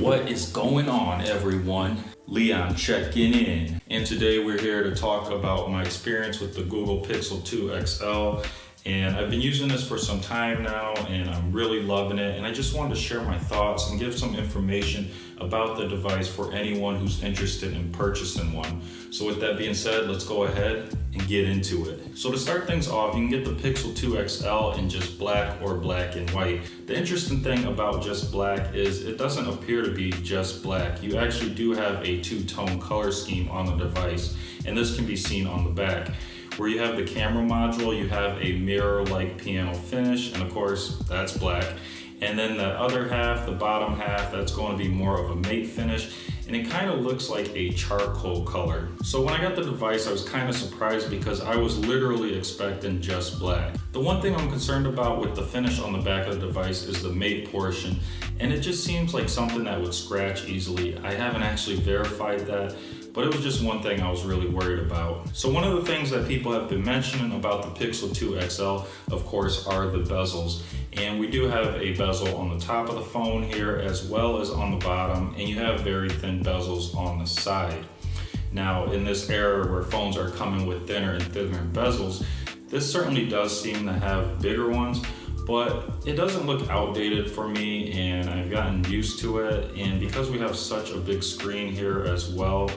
What is going on, everyone? Leon checking in. And today we're here to talk about my experience with the Google Pixel 2 XL. And I've been using this for some time now and I'm really loving it. And I just wanted to share my thoughts and give some information about the device for anyone who's interested in purchasing one. So with that being said, let's go ahead and get into it. So to start things off, you can get the Pixel 2 XL in just black or black and white. The interesting thing about just black is it doesn't appear to be just black. You actually do have a two-tone color scheme on the device, and this can be seen on the back. Where you have the camera module, you have a mirror-like piano finish, and of course, that's black. And then the other half, the bottom half, that's going to be more of a matte finish, and it kind of looks like a charcoal color. So when I got the device, I was kind of surprised because I was literally expecting just black. The one thing I'm concerned about with the finish on the back of the device is the matte portion, and it just seems like something that would scratch easily. I haven't actually verified that, but it was just one thing I was really worried about. So one of the things that people have been mentioning about the Pixel 2 XL, of course, are the bezels. And we do have a bezel on the top of the phone here as well as on the bottom, and you have very thin bezels on the side. Now, in this era where phones are coming with thinner and thinner bezels, this certainly does seem to have bigger ones, but it doesn't look outdated for me and I've gotten used to it. And because we have such a big screen here as well,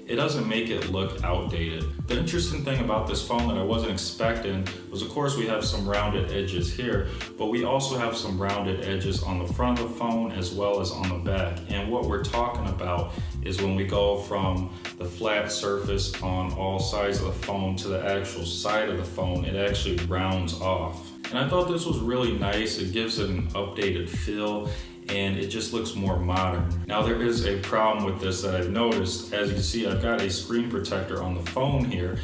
it doesn't make it look outdated. The interesting thing about this phone that I wasn't expecting was, of course, we have some rounded edges here, but we also have some rounded edges on the front of the phone as well as on the back. And what we're talking about is when we go from the flat surface on all sides of the phone to the actual side of the phone, it actually rounds off. And I thought this was really nice. It gives it an updated feel, and it just looks more modern. Now there is a problem with this that I've noticed. As you can see, I've got a screen protector on the phone here,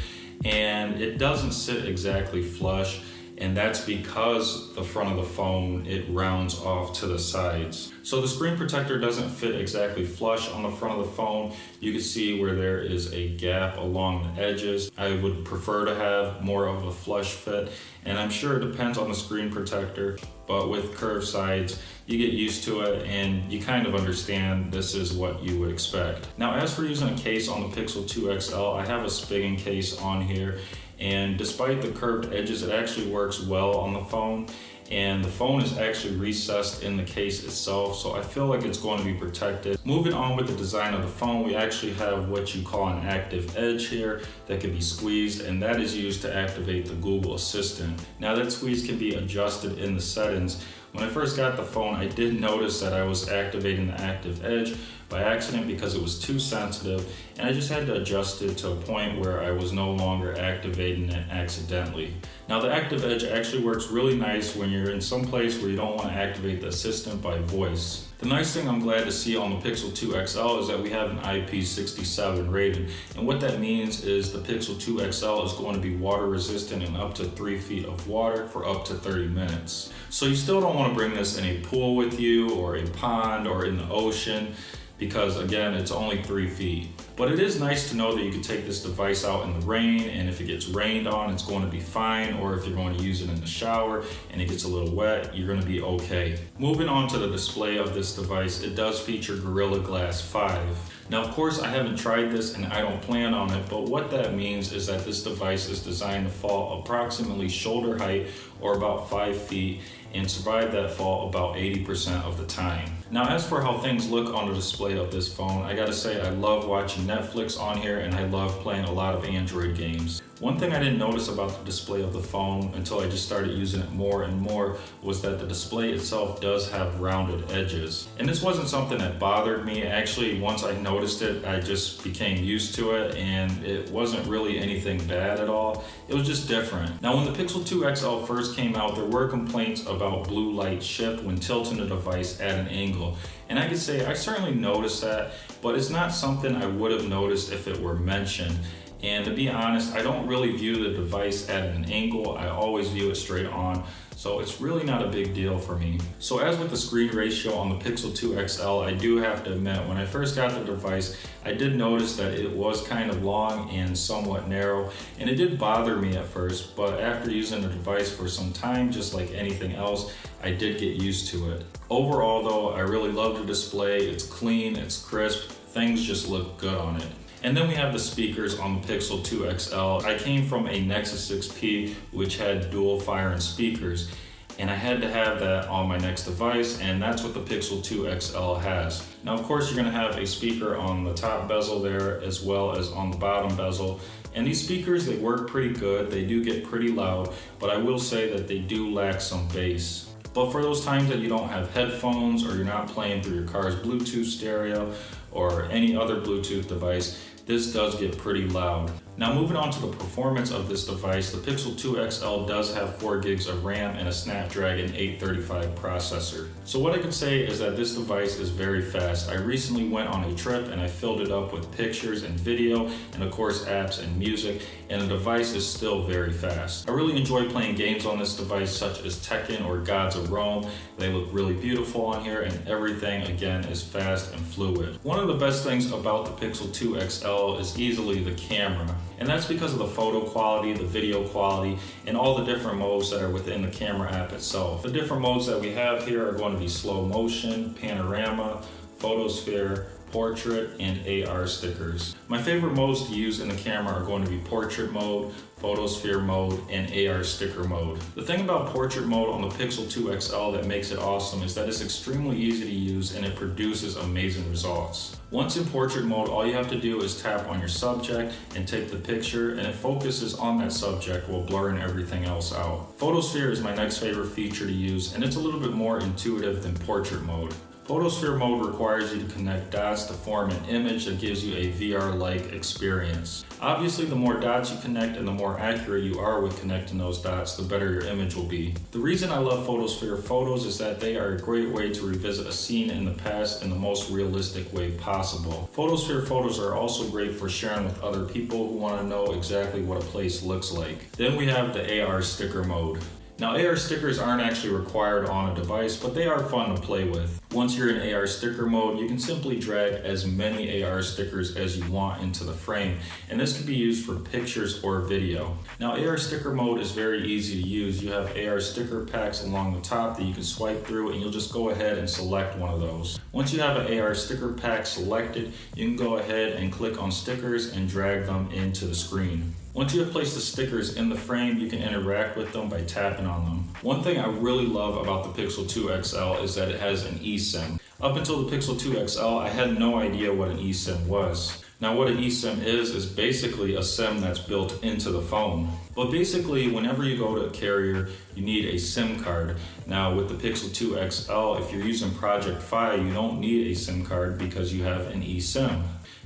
and it doesn't sit exactly flush, and that's because the front of the phone, it rounds off to the sides. So the screen protector doesn't fit exactly flush on the front of the phone. You can see where there is a gap along the edges. I would prefer to have more of a flush fit, and I'm sure it depends on the screen protector, but with curved sides, you get used to it and you kind of understand this is what you would expect. Now, as for using a case on the Pixel 2 XL, I have a Spigen case on here, and despite the curved edges, it actually works well on the phone. And the phone is actually recessed in the case itself, so I feel like it's going to be protected. Moving on with the design of the phone, we actually have what you call an active edge here that can be squeezed, and that is used to activate the Google Assistant. Now that squeeze can be adjusted in the settings. When I first got the phone, I did notice that I was activating the active edge by accident because it was too sensitive, and I just had to adjust it to a point where I was no longer activating it accidentally. Now the active edge actually works really nice when you're in some place where you don't want to activate the assistant by voice. The nice thing I'm glad to see on the Pixel 2 XL is that we have an IP67 rating, and what that means is the Pixel 2 XL is going to be water resistant in up to 3 feet of water for up to 30 minutes. So you still don't want to bring this in a pool with you or a pond or in the ocean, because again, it's only 3 feet. But it is nice to know that you can take this device out in the rain, and if it gets rained on, it's going to be fine. Or if you're going to use it in the shower and it gets a little wet, you're going to be okay. Moving on to the display of this device, it does feature Gorilla Glass 5. Now, of course, I haven't tried this and I don't plan on it, but what that means is that this device is designed to fall approximately shoulder height or about 5 feet and survive that fall about 80% of the time. Now, as for how things look on the display of this phone, I gotta say I love watching Netflix on here and I love playing a lot of Android games. One thing I didn't notice about the display of the phone until I just started using it more and more was that the display itself does have rounded edges. And this wasn't something that bothered me. Actually, once I noticed it, I just became used to it and it wasn't really anything bad at all. It was just different. Now, when the Pixel 2 XL first came out, there were complaints about blue light shift when tilting the device at an angle. And I could say I certainly noticed that, but it's not something I would have noticed if it were mentioned. And to be honest, I don't really view the device at an angle. I always view it straight on. so it's really not a big deal for me. So as with the screen ratio on the Pixel 2 XL, I do have to admit, when I first got the device, I did notice that it was kind of long and somewhat narrow, and it did bother me at first, but after using the device for some time, just like anything else, I did get used to it. Overall though, I really love the display. It's clean, it's crisp, things just look good on it. And then we have the speakers on the Pixel 2 XL. I came from a Nexus 6P, which had dual firing speakers, and I had to have that on my next device, and that's what the Pixel 2 XL has. Now, of course, you're gonna have a speaker on the top bezel there, as well as on the bottom bezel. And these speakers, they work pretty good. They do get pretty loud, but I will say that they do lack some bass. But for those times that you don't have headphones, or you're not playing through your car's Bluetooth stereo or any other Bluetooth device, this does get pretty loud. Now moving on to the performance of this device, the Pixel 2 XL does have 4 gigs of RAM and a Snapdragon 835 processor. So what I can say is that this device is very fast. I recently went on a trip and I filled it up with pictures and video, and of course apps and music, and the device is still very fast. I really enjoy playing games on this device, such as Tekken or Gods of Rome. They look really beautiful on here, and everything again is fast and fluid. One of the best things about the Pixel 2 XL is easily the camera. And that's because of the photo quality, the video quality, and all the different modes that are within the camera app itself. The different modes that we have here are going to be slow motion, panorama, photosphere, portrait, and AR stickers. My favorite modes to use in the camera are going to be portrait mode, photosphere mode, and AR sticker mode. The thing about portrait mode on the Pixel 2 XL that makes it awesome is that it's extremely easy to use and it produces amazing results. Once in portrait mode, all you have to do is tap on your subject and take the picture, and it focuses on that subject while blurring everything else out. Photosphere is my next favorite feature to use, and it's a little bit more intuitive than portrait mode. Photosphere mode requires you to connect dots to form an image that gives you a VR-like experience. Obviously, the more dots you connect and the more accurate you are with connecting those dots, the better your image will be. The reason I love Photosphere photos is that they are a great way to revisit a scene in the past in the most realistic way possible. Photosphere photos are also great for sharing with other people who want to know exactly what a place looks like. Then we have the AR sticker mode. Now, AR stickers aren't actually required on a device, but they are fun to play with. Once you're in AR sticker mode, you can simply drag as many AR stickers as you want into the frame, and this can be used for pictures or video. Now, AR sticker mode is very easy to use. You have AR sticker packs along the top that you can swipe through, and you'll just go ahead and select one of those. Once you have an AR sticker pack selected, you can go ahead and click on stickers and drag them into the screen. Once you have placed the stickers in the frame, you can interact with them by tapping on them. One thing I really love about the Pixel 2 XL is that it has an eSIM. Up until the Pixel 2 XL, I had no idea what an eSIM was. Now, what an eSIM is basically a SIM that's built into the phone. But basically, whenever you go to a carrier, you need a SIM card. Now, with the Pixel 2 XL, if you're using Project Fi, you don't need a SIM card because you have an eSIM.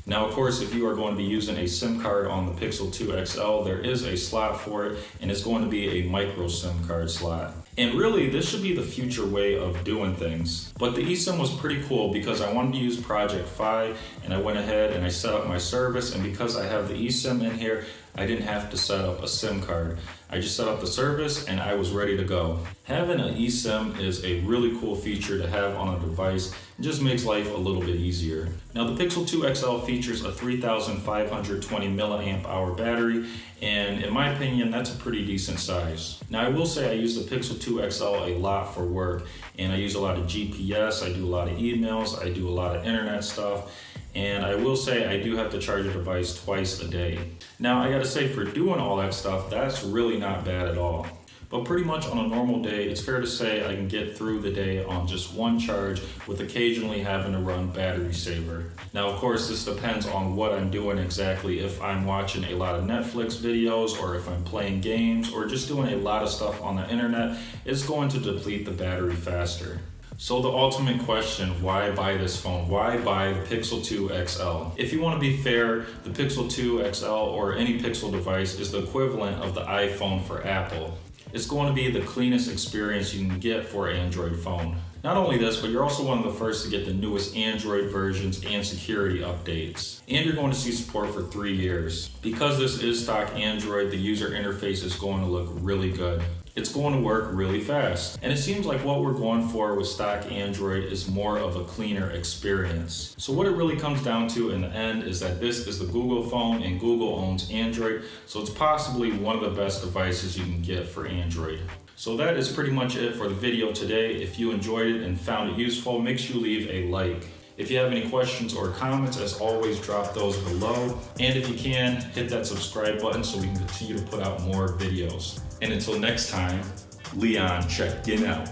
Now, of course, if you are going to be using a SIM card on the Pixel 2 XL, there is a slot for it, and it's going to be a micro SIM card slot. And really, this should be the future way of doing things. But the eSIM was pretty cool because I wanted to use Project Fi, and I went ahead and I set up my service, and because I have the eSIM in here, I didn't have to set up a SIM card. I just set up the service and I was ready to go. Having an eSIM is a really cool feature to have on a device. It just makes life a little bit easier. Now, the Pixel 2 XL features a 3,520 milliamp hour battery, and in my opinion, that's a pretty decent size. Now, I will say I use the Pixel 2 XL a lot for work, and I use a lot of GPS, I do a lot of emails, I do a lot of internet stuff, and I will say I do have to charge a device twice a day. Now, I gotta say, for doing all that stuff, that's really not bad at all. But pretty much on a normal day, it's fair to say I can get through the day on just one charge, with occasionally having to run battery saver. Now, of course, this depends on what I'm doing exactly. If I'm watching a lot of Netflix videos, or if I'm playing games, or just doing a lot of stuff on the internet, it's going to deplete the battery faster. So the ultimate question, why buy this phone? Why buy the Pixel 2 XL? If you want to be fair, the Pixel 2 XL or any Pixel device is the equivalent of the iPhone for Apple. It's going to be the cleanest experience you can get for an Android phone. Not only this, but you're also one of the first to get the newest Android versions and security updates. And you're going to see support for 3 years. Because this is stock Android, the user interface is going to look really good. it's going to work really fast. And it seems like what we're going for with stock Android is more of a cleaner experience. So what it really comes down to in the end is that this is the Google phone and Google owns Android, so it's possibly one of the best devices you can get for Android. So that is pretty much it for the video today. If you enjoyed it and found it useful, make sure you leave a like. If you have any questions or comments, as always, drop those below. And if you can, hit that subscribe button so we can continue to put out more videos. And until next time, Leon checking out.